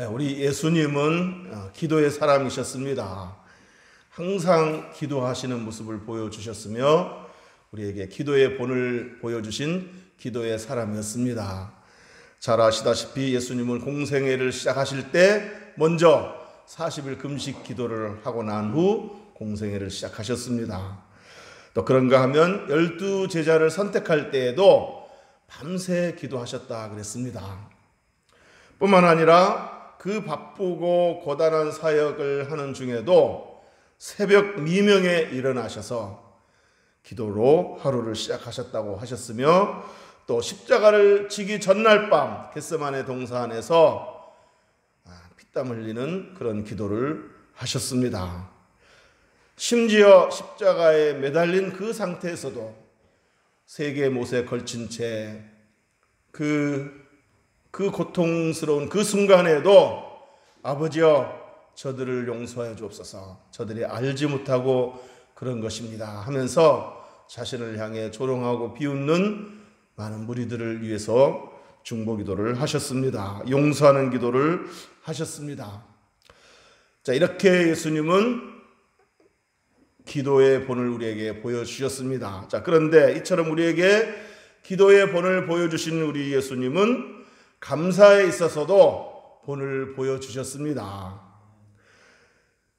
우리 예수님은 기도의 사람이셨습니다. 항상 기도하시는 모습을 보여주셨으며 우리에게 기도의 본을 보여주신 기도의 사람이었습니다. 잘 아시다시피 예수님은 공생애를 시작하실 때 먼저 40일 금식 기도를 하고 난 후 공생애를 시작하셨습니다. 또 그런가 하면 12제자를 선택할 때에도 밤새 기도하셨다 그랬습니다. 뿐만 아니라 그 바쁘고 고단한 사역을 하는 중에도 새벽 미명에 일어나셔서 기도로 하루를 시작하셨다고 하셨으며, 또 십자가를 지기 전날 밤 겟세마네 동산에서 피땀 흘리는 그런 기도를 하셨습니다. 심지어 십자가에 매달린 그 상태에서도 세 개의 못에 걸친 채 그 고통스러운 그 순간에도 아버지여 저들을 용서하여 주옵소서, 저들이 알지 못하고 그런 것입니다 하면서 자신을 향해 조롱하고 비웃는 많은 무리들을 위해서 중보기도를 하셨습니다. 용서하는 기도를 하셨습니다. 자, 이렇게 예수님은 기도의 본을 우리에게 보여주셨습니다. 자, 그런데 이처럼 우리에게 기도의 본을 보여주신 우리 예수님은 감사에 있어서도 본을 보여주셨습니다.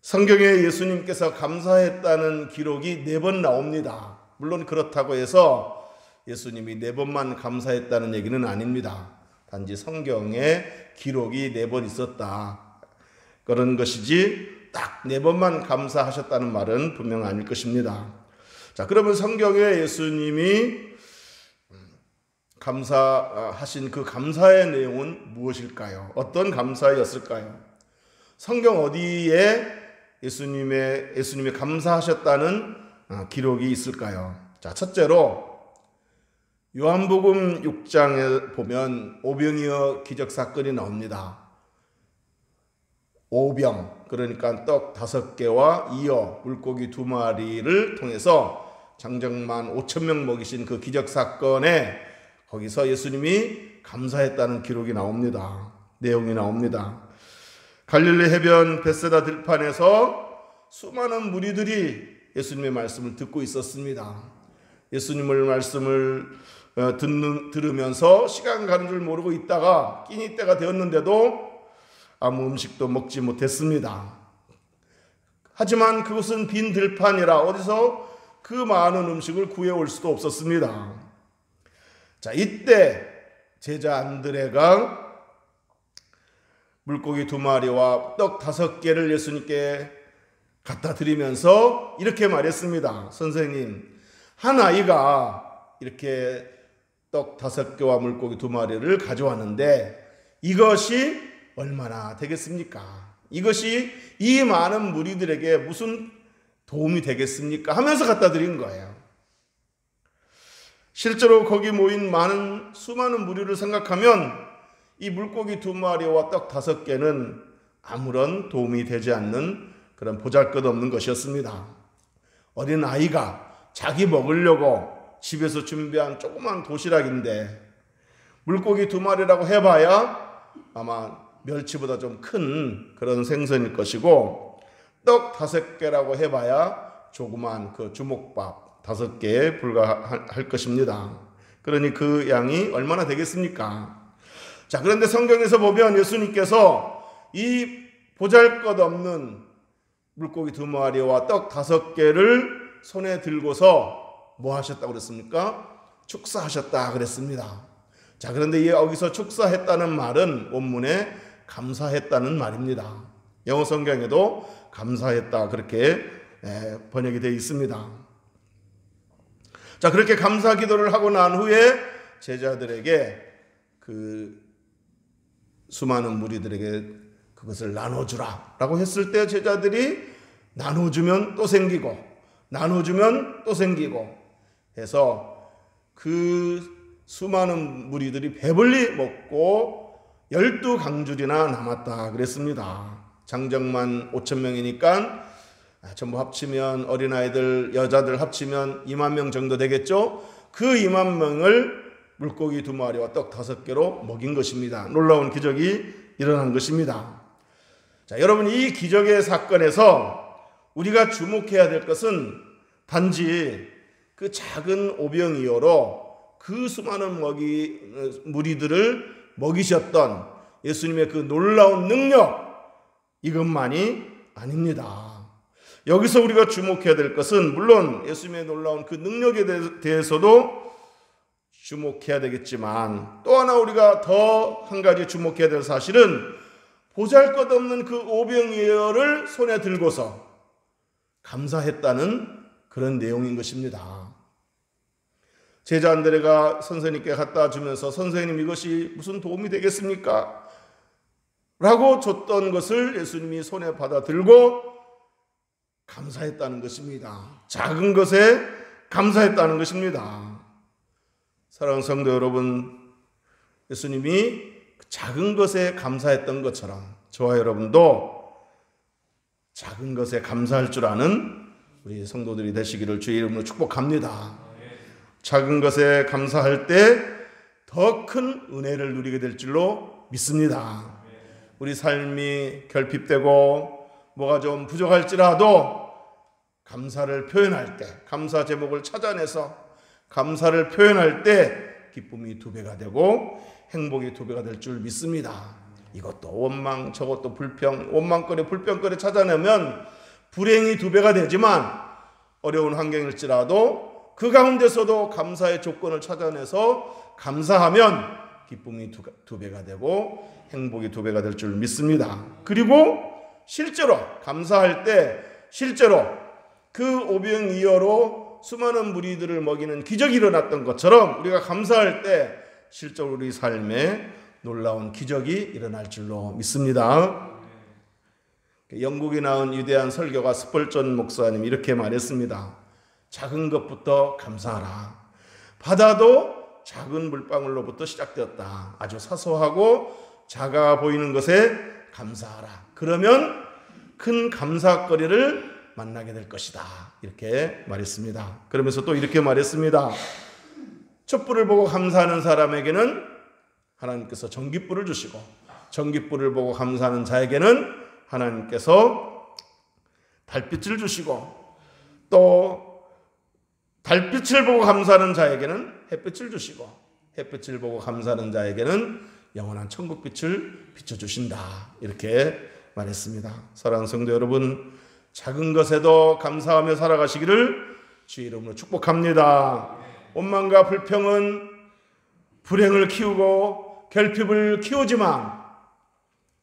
성경에 예수님께서 감사했다는 기록이 4번 나옵니다. 물론 그렇다고 해서 예수님이 4번만 감사했다는 얘기는 아닙니다. 단지 성경에 기록이 4번 있었다, 그런 것이지 딱 4번만 감사하셨다는 말은 분명 아닐 것입니다. 자, 그러면 성경에 예수님이 감사하신 그 감사의 내용은 무엇일까요? 어떤 감사였을까요? 성경 어디에 예수님이 감사하셨다는 기록이 있을까요? 자, 첫째로 요한복음 6장에 보면 오병이어 기적사건이 나옵니다. 오병, 그러니까 떡 5개와 이어 물고기 2마리를 통해서 장정만 5,000명 먹이신 그 기적사건에 거기서 예수님이 감사했다는 기록이 나옵니다. 내용이 나옵니다. 갈릴리 해변 벳세다 들판에서 수많은 무리들이 예수님의 말씀을 듣고 있었습니다. 예수님의 말씀을 들으면서 시간 가는 줄 모르고 있다가 끼니 때가 되었는데도 아무 음식도 먹지 못했습니다. 하지만 그곳은 빈 들판이라 어디서 그 많은 음식을 구해올 수도 없었습니다. 자, 이때 제자 안드레가 물고기 2마리와 떡 5개를 예수님께 갖다 드리면서 이렇게 말했습니다. 선생님, 한 아이가 이렇게 떡 5개와 물고기 2마리를 가져왔는데 이것이 얼마나 되겠습니까? 이것이 이 많은 무리들에게 무슨 도움이 되겠습니까? 하면서 갖다 드린 거예요. 실제로 거기 모인 수많은 무리를 생각하면 이 물고기 2마리와 떡 5개는 아무런 도움이 되지 않는 그런 보잘것없는 것이었습니다. 어린 아이가 자기 먹으려고 집에서 준비한 조그만 도시락인데 물고기 2마리라고 해봐야 아마 멸치보다 좀 큰 그런 생선일 것이고, 떡 5개라고 해봐야 조그만 그 주먹밥 5개에 불과할 것입니다. 그러니 그 양이 얼마나 되겠습니까? 자, 그런데 성경에서 보면 예수님께서 이 보잘것없는 물고기 2마리와 떡 5개를 손에 들고서 뭐 하셨다고 그랬습니까? 축사하셨다 그랬습니다. 자, 그런데 여기서 축사했다는 말은 원문에 감사했다는 말입니다. 영어 성경에도 감사했다 그렇게 번역이 되어 있습니다. 자, 그렇게 감사 기도를 하고 난 후에 제자들에게 그 수많은 무리들에게 그것을 나눠주라 라고 했을 때 제자들이 나눠주면 또 생기고 나눠주면 또 생기고 해서 그 수많은 무리들이 배불리 먹고 12강줄이나 남았다 그랬습니다. 장정만 5,000명이니까 전부 합치면 어린아이들, 여자들 합치면 2만 명 정도 되겠죠? 그 2만 명을 물고기 2마리와 떡 5개로 먹인 것입니다. 놀라운 기적이 일어난 것입니다. 자, 여러분, 이 기적의 사건에서 우리가 주목해야 될 것은 단지 그 작은 오병이어로 그 수많은 무리들을 먹이셨던 예수님의 그 놀라운 능력, 이것만이 아닙니다. 여기서 우리가 주목해야 될 것은 물론 예수님의 놀라운 그 능력에 대해서도 주목해야 되겠지만, 또 하나 우리가 더 한 가지 주목해야 될 사실은 보잘것없는 그 오병이어를 손에 들고서 감사했다는 그런 내용인 것입니다. 제자 안드레가 선생님께 갖다 주면서 선생님, 이것이 무슨 도움이 되겠습니까? 라고 줬던 것을 예수님이 손에 받아 들고 감사했다는 것입니다. 작은 것에 감사했다는 것입니다. 사랑하는 성도 여러분, 예수님이 작은 것에 감사했던 것처럼 저와 여러분도 작은 것에 감사할 줄 아는 우리 성도들이 되시기를 주의 이름으로 축복합니다. 작은 것에 감사할 때 더 큰 은혜를 누리게 될 줄로 믿습니다. 우리 삶이 결핍되고 뭐가 좀 부족할지라도 감사를 표현할 때, 감사 제목을 찾아내서 감사를 표현할 때 기쁨이 2배가 되고 행복이 2배가 될 줄 믿습니다. 이것도 원망, 저것도 불평, 원망거리, 불평거리 찾아내면 불행이 2배가 되지만 어려운 환경일지라도 그 가운데서도 감사의 조건을 찾아내서 감사하면 기쁨이 2배가 되고 행복이 2배가 될 줄 믿습니다. 그리고 실제로 감사할 때 실제로 그 오병이어로 수많은 무리들을 먹이는 기적이 일어났던 것처럼 우리가 감사할 때 실제로 우리 삶에 놀라운 기적이 일어날 줄로 믿습니다. 영국에 나온 위대한 설교가 스펄전 목사님이 이렇게 말했습니다. 작은 것부터 감사하라. 바다도 작은 물방울로부터 시작되었다. 아주 사소하고 작아 보이는 것에 감사하라. 그러면 큰 감사거리를 만나게 될 것이다. 이렇게 말했습니다. 그러면서 또 이렇게 말했습니다. 촛불을 보고 감사하는 사람에게는 하나님께서 전깃불을 주시고, 전깃불을 보고 감사하는 자에게는 하나님께서 달빛을 주시고, 또 달빛을 보고 감사하는 자에게는 햇빛을 주시고, 햇빛을 보고 감사하는 자에게는 영원한 천국빛을 비춰주신다. 이렇게 말했습니다. 사랑하는 성도 여러분, 작은 것에도 감사하며 살아가시기를 주의 이름으로 축복합니다. 원망과 불평은 불행을 키우고 결핍을 키우지만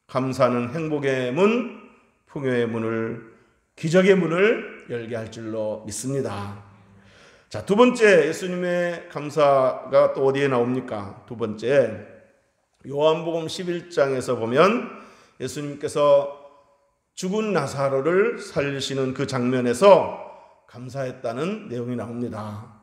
감사는 행복의 문, 풍요의 문을, 기적의 문을 열게 할 줄로 믿습니다. 자, 2번째 예수님의 감사가 또 어디에 나옵니까? 2번째 요한복음 11장에서 보면 예수님께서 죽은 나사로를 살리시는 그 장면에서 감사했다는 내용이 나옵니다.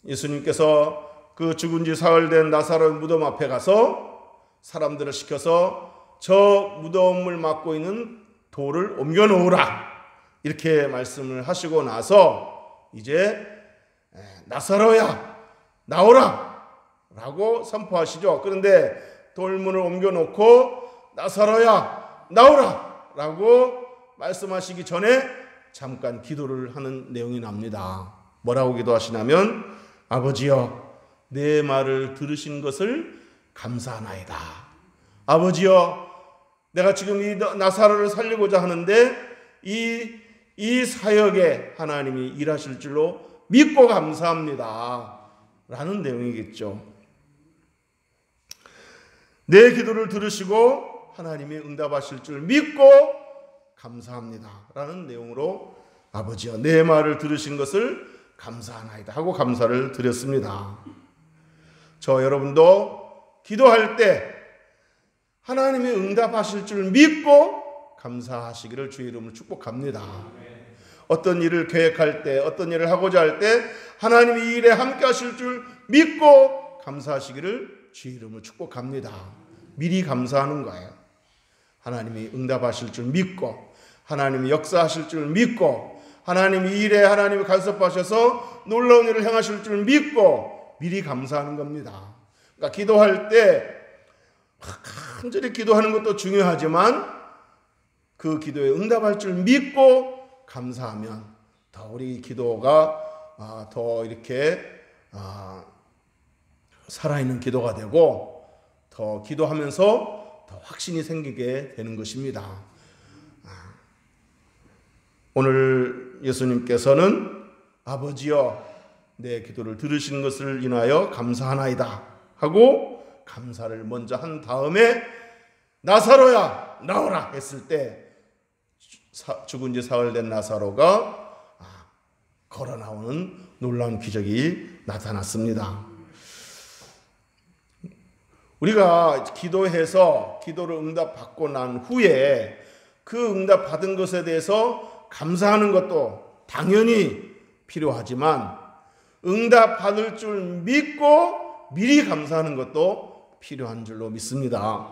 예수님께서 그 죽은 지 사흘 된 나사로 무덤 앞에 가서 사람들을 시켜서 저 무덤을 막고 있는 돌을 옮겨 놓으라, 이렇게 말씀을 하시고 나서 이제 나사로야 나오라 라고 선포하시죠. 그런데 돌문을 옮겨 놓고 나사로야 나오라 라고 말씀하시기 전에 잠깐 기도를 하는 내용이 납니다. 뭐라고 기도하시냐면, 아버지여, 내 말을 들으신 것을 감사하나이다. 아버지여, 내가 지금 이 나사로를 살리고자 하는데 이 사역에 하나님이 일하실 줄로 믿고 감사합니다 라는 내용이겠죠. 내 기도를 들으시고 하나님이 응답하실 줄 믿고 감사합니다 라는 내용으로 아버지여, 내 말을 들으신 것을 감사하나이다 하고 감사를 드렸습니다. 저 여러분도 기도할 때 하나님이 응답하실 줄 믿고 감사하시기를 주의 이름으로 축복합니다. 어떤 일을 계획할 때, 어떤 일을 하고자 할 때 하나님이 이 일에 함께 하실 줄 믿고 감사하시기를 주의 이름으로 축복합니다. 미리 감사하는 거예요. 하나님이 응답하실 줄 믿고, 하나님이 역사하실 줄 믿고, 하나님이 이 일에 하나님이 간섭하셔서 놀라운 일을 행하실 줄 믿고 미리 감사하는 겁니다. 그러니까 기도할 때 간절히 기도하는 것도 중요하지만 그 기도에 응답할 줄 믿고 감사하면 더 우리 기도가 더 이렇게 살아있는 기도가 되고 더 기도하면서 더 확신이 생기게 되는 것입니다. 오늘 예수님께서는 아버지여 내 기도를 들으신 것을 인하여 감사하나이다 하고 감사를 먼저 한 다음에 나사로야 나오라 했을 때 죽은 지 사흘 된 나사로가 걸어 나오는 놀라운 기적이 나타났습니다. 우리가 기도해서 기도를 응답받고 난 후에 그 응답 받은 것에 대해서 감사하는 것도 당연히 필요하지만 응답 받을 줄 믿고 미리 감사하는 것도 필요한 줄로 믿습니다.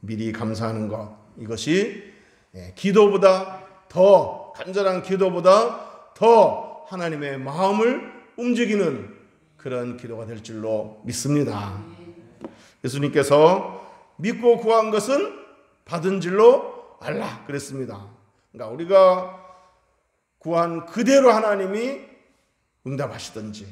미리 감사하는 것, 이것이 기도보다 더 간절한 기도보다 더 하나님의 마음을 움직이는 그런 기도가 될 줄로 믿습니다. 예수님께서 믿고 구한 것은 받은 줄로 알라 그랬습니다. 그러니까 우리가 구한 그대로 하나님이 응답하시든지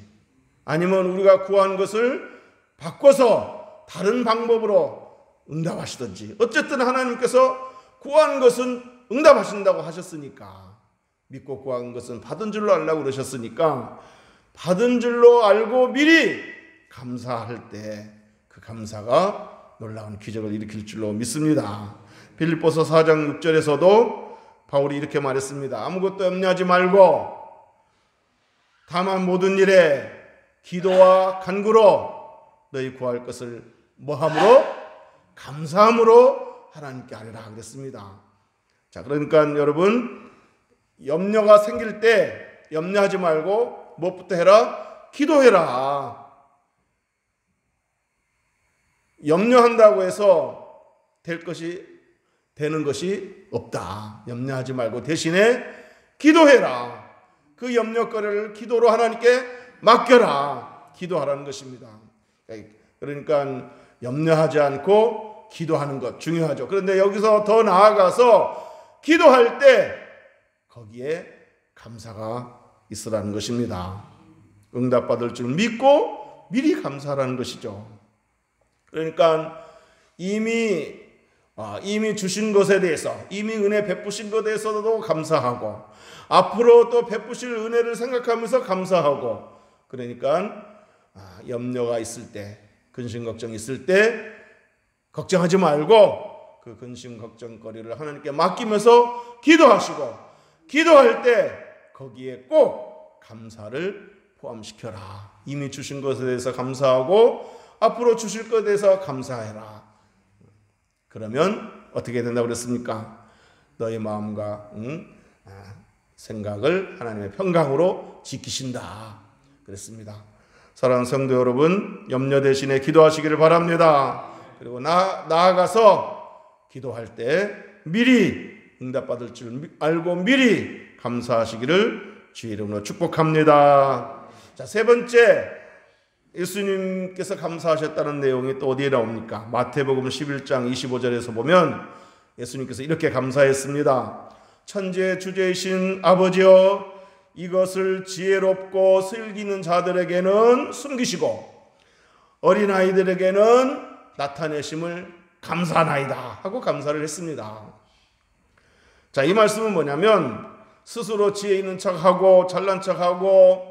아니면 우리가 구한 것을 바꿔서 다른 방법으로 응답하시든지 어쨌든 하나님께서 구한 것은 응답하신다고 하셨으니까 믿고 구한 것은 받은 줄로 알라고 그러셨으니까 받은 줄로 알고 미리 감사할 때 그 감사가 놀라운 기적을 일으킬 줄로 믿습니다. 빌립보서 4장 6절에서도 바울이 이렇게 말했습니다. 아무것도 염려하지 말고 다만 모든 일에 기도와 간구로 너희 구할 것을 뭐함으로? 감사함으로 하나님께 아뢰라 그랬습니다. 자, 그러니까 여러분 염려가 생길 때 염려하지 말고 무엇부터 해라? 기도해라. 염려한다고 해서 되는 것이 없다. 염려하지 말고 대신에 기도해라. 그 염려거리를 기도로 하나님께 맡겨라. 기도하라는 것입니다. 그러니까 염려하지 않고 기도하는 것 중요하죠. 그런데 여기서 더 나아가서 기도할 때 거기에 감사가 있으라는 것입니다. 응답받을 줄 믿고 미리 감사하라는 것이죠. 그러니까 이미 주신 것에 대해서 이미 은혜 베푸신 것에 대해서도 감사하고 앞으로 또 베푸실 은혜를 생각하면서 감사하고 그러니까 염려가 있을 때 근심 걱정이 있을 때 걱정하지 말고 그 근심 걱정거리를 하나님께 맡기면서 기도하시고 기도할 때 거기에 꼭 감사를 포함시켜라. 이미 주신 것에 대해서 감사하고 앞으로 주실 것에 대해서 감사해라. 그러면 어떻게 된다고 그랬습니까? 너의 마음과 생각을 하나님의 평강으로 지키신다 그랬습니다. 사랑하는 성도 여러분, 염려 대신에 기도하시기를 바랍니다. 그리고 나아가서 기도할 때 미리 응답받을 줄 알고 미리 감사하시기를 주의 이름으로 축복합니다. 자, 세 번째, 예수님께서 감사하셨다는 내용이 또 어디에 나옵니까? 마태복음 11장 25절에서 보면 예수님께서 이렇게 감사했습니다. 천지의 주제이신 아버지여, 이것을 지혜롭고 슬기는 자들에게는 숨기시고 어린아이들에게는 나타내심을 감사하나이다 하고 감사를 했습니다. 자, 이 말씀은 뭐냐면 스스로 지혜 있는 척하고 잘난 척하고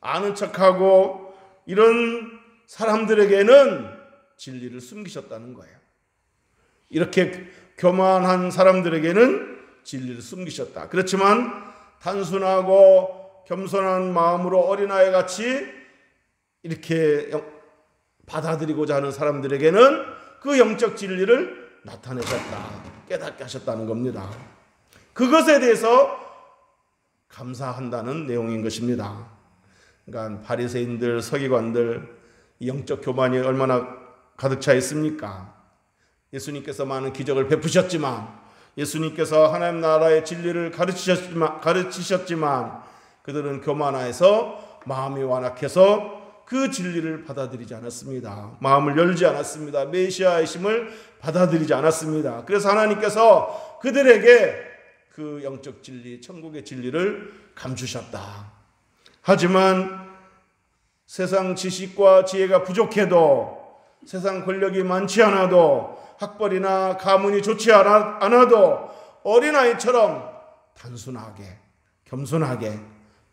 아는 척하고 이런 사람들에게는 진리를 숨기셨다는 거예요. 이렇게 교만한 사람들에게는 진리를 숨기셨다. 그렇지만 단순하고 겸손한 마음으로 어린아이 같이 이렇게 받아들이고자 하는 사람들에게는 그 영적 진리를 나타내셨다. 깨닫게 하셨다는 겁니다. 그것에 대해서 감사한다는 내용인 것입니다. 그러니까 바리새인들, 서기관들 영적 교만이 얼마나 가득 차 있습니까? 예수님께서 많은 기적을 베푸셨지만 예수님께서 하나님 나라의 진리를 가르치셨지만 그들은 교만해서 마음이 완악해서 그 진리를 받아들이지 않았습니다. 마음을 열지 않았습니다. 메시아이심을 받아들이지 않았습니다. 그래서 하나님께서 그들에게 그 영적 진리, 천국의 진리를 감추셨다. 하지만 세상 지식과 지혜가 부족해도, 세상 권력이 많지 않아도, 학벌이나 가문이 좋지 않아도 어린아이처럼 단순하게, 겸손하게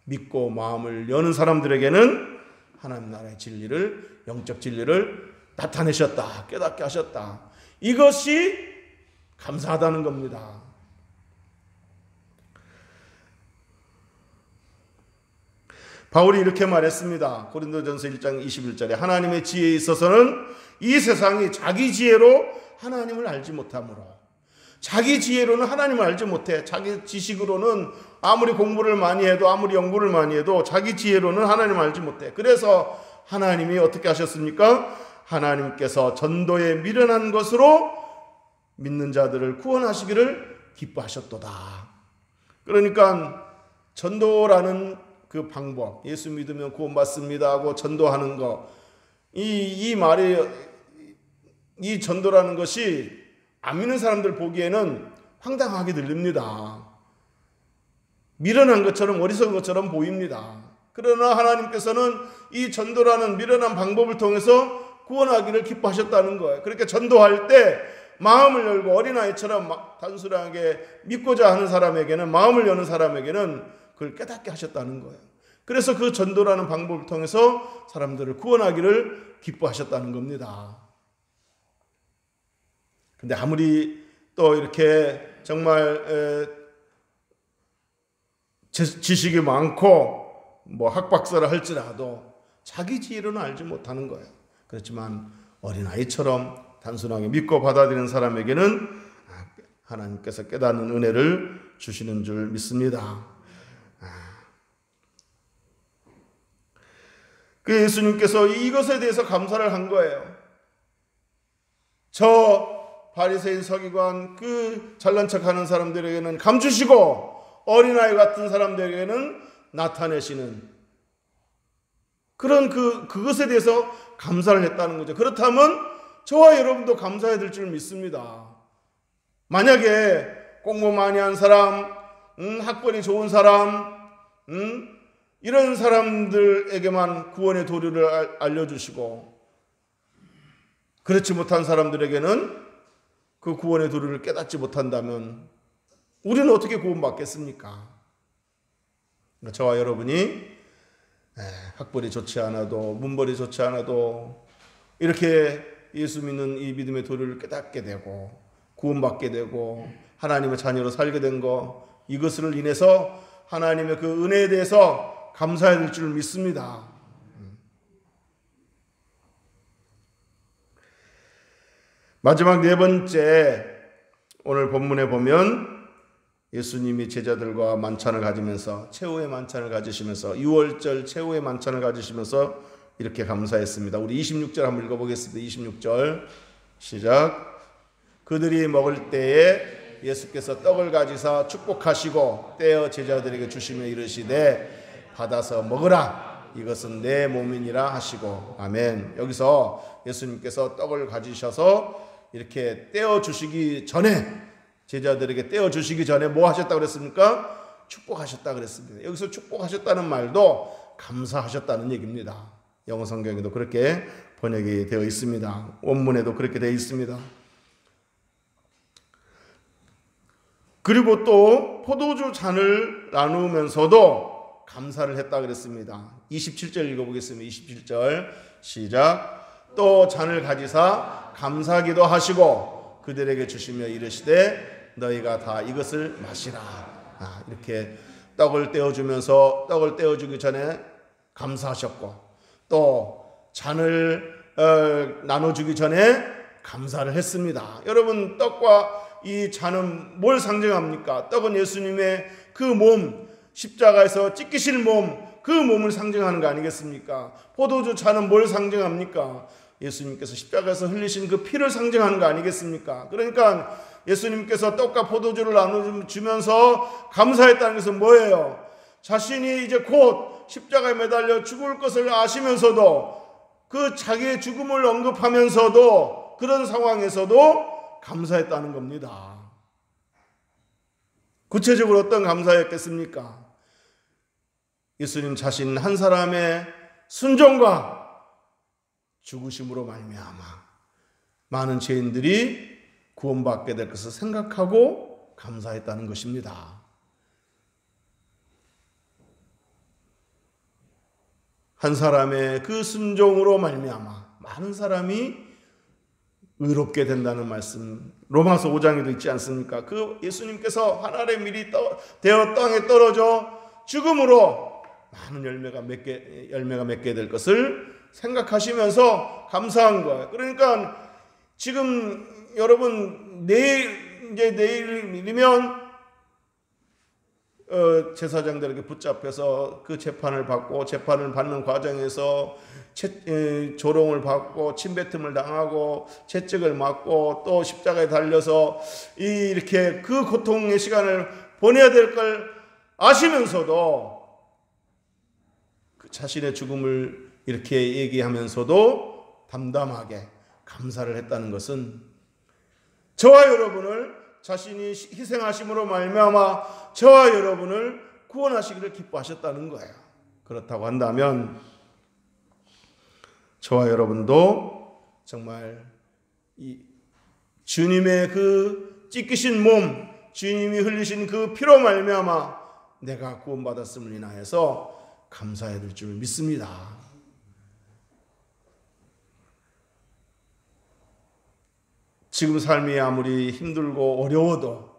믿고 마음을 여는 사람들에게는 하나님 나라의 진리를, 영적 진리를 나타내셨다, 깨닫게 하셨다. 이것이 감사하다는 겁니다. 바울이 이렇게 말했습니다. 고린도전서 1장 21절에 하나님의 지혜에 있어서는 이 세상이 자기 지혜로 하나님을 알지 못하므로, 자기 지혜로는 하나님을 알지 못해. 자기 지식으로는 아무리 공부를 많이 해도, 아무리 연구를 많이 해도 자기 지혜로는 하나님을 알지 못해. 그래서 하나님이 어떻게 하셨습니까? 하나님께서 전도에 미련한 것으로 믿는 자들을 구원하시기를 기뻐하셨도다. 그러니까 전도라는 그 방법, 예수 믿으면 구원받습니다 하고 전도하는 거, 이 말이, 이 전도라는 것이 안 믿는 사람들 보기에는 황당하게 들립니다. 미련한 것처럼, 어리석은 것처럼 보입니다. 그러나 하나님께서는 이 전도라는 미련한 방법을 통해서 구원하기를 기뻐하셨다는 거예요. 그렇게 전도할 때 마음을 열고 어린아이처럼 단순하게 믿고자 하는 사람에게는, 마음을 여는 사람에게는 그걸 깨닫게 하셨다는 거예요. 그래서 그 전도라는 방법을 통해서 사람들을 구원하기를 기뻐하셨다는 겁니다. 근데 아무리 또 이렇게 정말 지식이 많고 뭐 학박사를 할지라도 자기 지혜로는 알지 못하는 거예요. 그렇지만 어린아이처럼 단순하게 믿고 받아들이는 사람에게는 하나님께서 깨닫는 은혜를 주시는 줄 믿습니다. 그 예수님께서 이것에 대해서 감사를 한 거예요. 저 바리새인 서기관, 그 잘난 척하는 사람들에게는 감추시고 어린아이 같은 사람들에게는 나타내시는 그런 그것에 대해서 감사를 했다는 거죠. 그렇다면 저와 여러분도 감사해야 될 줄 믿습니다. 만약에 공부 많이 한 사람, 학벌이 좋은 사람, 이런 사람들에게만 구원의 도리를 알려주시고 그렇지 못한 사람들에게는 그 구원의 도리를 깨닫지 못한다면 우리는 어떻게 구원받겠습니까? 저와 여러분이 학벌이 좋지 않아도, 문벌이 좋지 않아도 이렇게 예수 믿는 이 믿음의 도리를 깨닫게 되고 구원받게 되고 하나님의 자녀로 살게 된 것, 이것을 인해서 하나님의 그 은혜에 대해서 감사해야 될 줄 믿습니다. 마지막 네 번째, 오늘 본문에 보면 예수님이 제자들과 만찬을 가지면서, 최후의 만찬을 가지시면서, 6월절 최후의 만찬을 가지시면서 이렇게 감사했습니다. 우리 26절 한번 읽어보겠습니다. 26절 시작. 그들이 먹을 때에 예수께서 떡을 가지사 축복하시고 떼어 제자들에게 주시며 이르시되 받아서 먹으라, 이것은 내 몸이니라 하시고. 아멘. 여기서 예수님께서 떡을 가지셔서 이렇게 떼어 주시기 전에, 제자들에게 떼어 주시기 전에 뭐 하셨다고 그랬습니까? 축복하셨다 그랬습니다. 여기서 축복하셨다는 말도 감사하셨다는 얘기입니다. 영어 성경에도 그렇게 번역이 되어 있습니다. 원문에도 그렇게 되어 있습니다. 그리고 또 포도주 잔을 나누면서도 감사를 했다 그랬습니다. 27절 읽어보겠습니다. 27절 시작. 또 잔을 가지사 감사기도 하시고 그들에게 주시며 이르시되 너희가 다 이것을 마시라. 이렇게 떡을 떼어주면서, 떡을 떼어주기 전에 감사하셨고 또 잔을 나눠주기 전에 감사를 했습니다. 여러분, 떡과 이 잔은 뭘 상징합니까? 떡은 예수님의 그 몸, 십자가에서 찢기실 몸, 그 몸을 상징하는 거 아니겠습니까? 포도주 잔은 뭘 상징합니까? 예수님께서 십자가에서 흘리신 그 피를 상징하는 거 아니겠습니까? 그러니까 예수님께서 떡과 포도주를 나눠주면서 감사했다는 것은 뭐예요? 자신이 이제 곧 십자가에 매달려 죽을 것을 아시면서도 그 자기의 죽음을 언급하면서도 그런 상황에서도 감사했다는 겁니다. 구체적으로 어떤 감사였겠습니까? 예수님 자신 한 사람의 순종과 죽으심으로 말미암아 많은 죄인들이 구원받게 될 것을 생각하고 감사했다는 것입니다. 한 사람의 그 순종으로 말미암아 많은 사람이 의롭게 된다는 말씀, 로마서 5장에도 있지 않습니까? 그 예수님께서 하늘의 밀이 되어 땅에 떨어져 죽음으로 많은 열매가 맺게 될 것을 생각하시면서 감사한 거예요. 그러니까 지금 여러분 내일이면 제사장들에게 붙잡혀서 그 재판을 받고 재판을 받는 과정에서 조롱을 받고 침뱉음을 당하고 채찍을 맞고 또 십자가에 달려서 이렇게 그 고통의 시간을 보내야 될 걸 아시면서도 그 자신의 죽음을 이렇게 얘기하면서도 담담하게 감사를 했다는 것은 저와 여러분을 자신이 희생하심으로 말미암아 저와 여러분을 구원하시기를 기뻐하셨다는 거예요. 그렇다고 한다면 저와 여러분도 정말 이 주님의 그 찢기신 몸, 주님이 흘리신 그 피로 말미암아 내가 구원받았음을 인하여서 감사해야 될 줄 믿습니다. 지금 삶이 아무리 힘들고 어려워도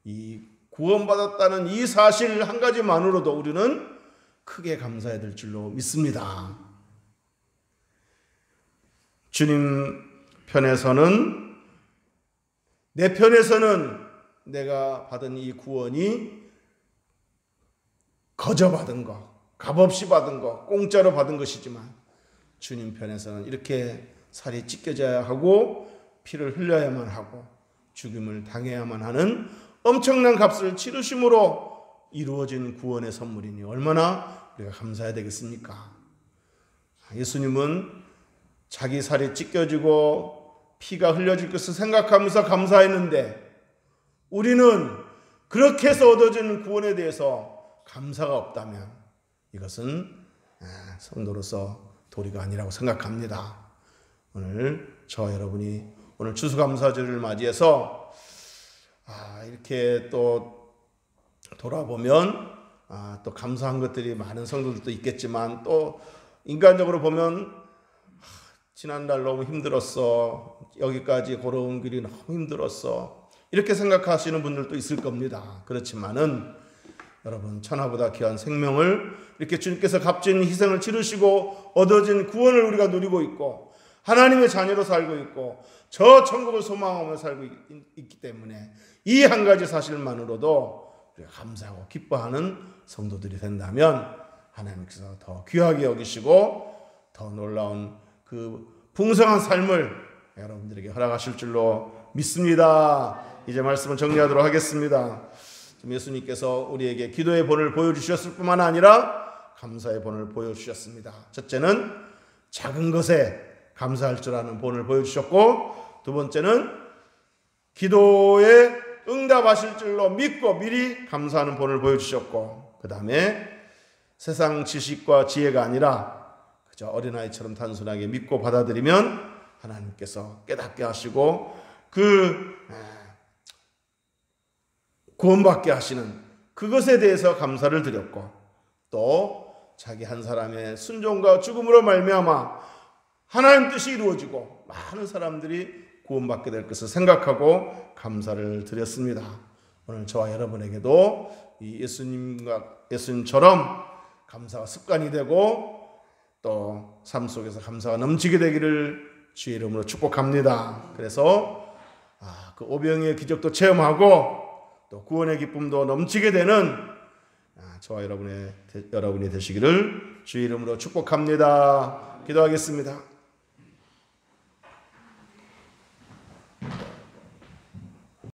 이 구원받았다는 이 사실 한 가지만으로도 우리는 크게 감사해야 될 줄로 믿습니다. 주님 편에서는, 내 편에서는 내가 받은 이 구원이 거저 받은 것, 값없이 받은 것, 공짜로 받은 것이지만 주님 편에서는 이렇게 살이 찢겨져야 하고 피를 흘려야만 하고 죽임을 당해야만 하는 엄청난 값을 치르심으로 이루어진 구원의 선물이니 얼마나 우리가 감사해야 되겠습니까? 예수님은 자기 살이 찢겨지고 피가 흘려질 것을 생각하면서 감사했는데 우리는 그렇게 해서 얻어지는 구원에 대해서 감사가 없다면 이것은 성도로서 도리가 아니라고 생각합니다. 오늘 저와 여러분이 오늘 추수감사절을 맞이해서 이렇게 또 돌아보면 또 감사한 것들이 많은 성도들도 있겠지만 또 인간적으로 보면 지난달 너무 힘들었어, 여기까지 걸어온 길이 너무 힘들었어, 이렇게 생각하시는 분들도 있을 겁니다. 그렇지만은 여러분, 천하보다 귀한 생명을 이렇게 주님께서 값진 희생을 치르시고 얻어진 구원을 우리가 누리고 있고 하나님의 자녀로 살고 있고 저 천국을 소망하며 살고 있기 때문에 이 한 가지 사실만으로도 우리가 감사하고 기뻐하는 성도들이 된다면 하나님께서 더 귀하게 여기시고 더 놀라운 그 풍성한 삶을 여러분들에게 허락하실 줄로 믿습니다. 이제 말씀을 정리하도록 하겠습니다. 예수님께서 우리에게 기도의 본을 보여주셨을 뿐만 아니라 감사의 본을 보여주셨습니다. 첫째는 작은 것에 감사할 줄 아는 본을 보여주셨고, 두 번째는 기도에 응답하실 줄로 믿고 미리 감사하는 본을 보여주셨고, 그 다음에 세상 지식과 지혜가 아니라 그저 어린아이처럼 단순하게 믿고 받아들이면 하나님께서 깨닫게 하시고 그 구원받게 하시는 그것에 대해서 감사를 드렸고, 또 자기 한 사람의 순종과 죽음으로 말미암아 하나님 뜻이 이루어지고 많은 사람들이 구원받게 될 것을 생각하고 감사를 드렸습니다. 오늘 저와 여러분에게도 이 예수님처럼 감사가 습관이 되고 또 삶 속에서 감사가 넘치게 되기를 주의 이름으로 축복합니다. 그래서 그 오병이의 기적도 체험하고 또 구원의 기쁨도 넘치게 되는 저와 여러분이 되시기를 주의 이름으로 축복합니다. 기도하겠습니다.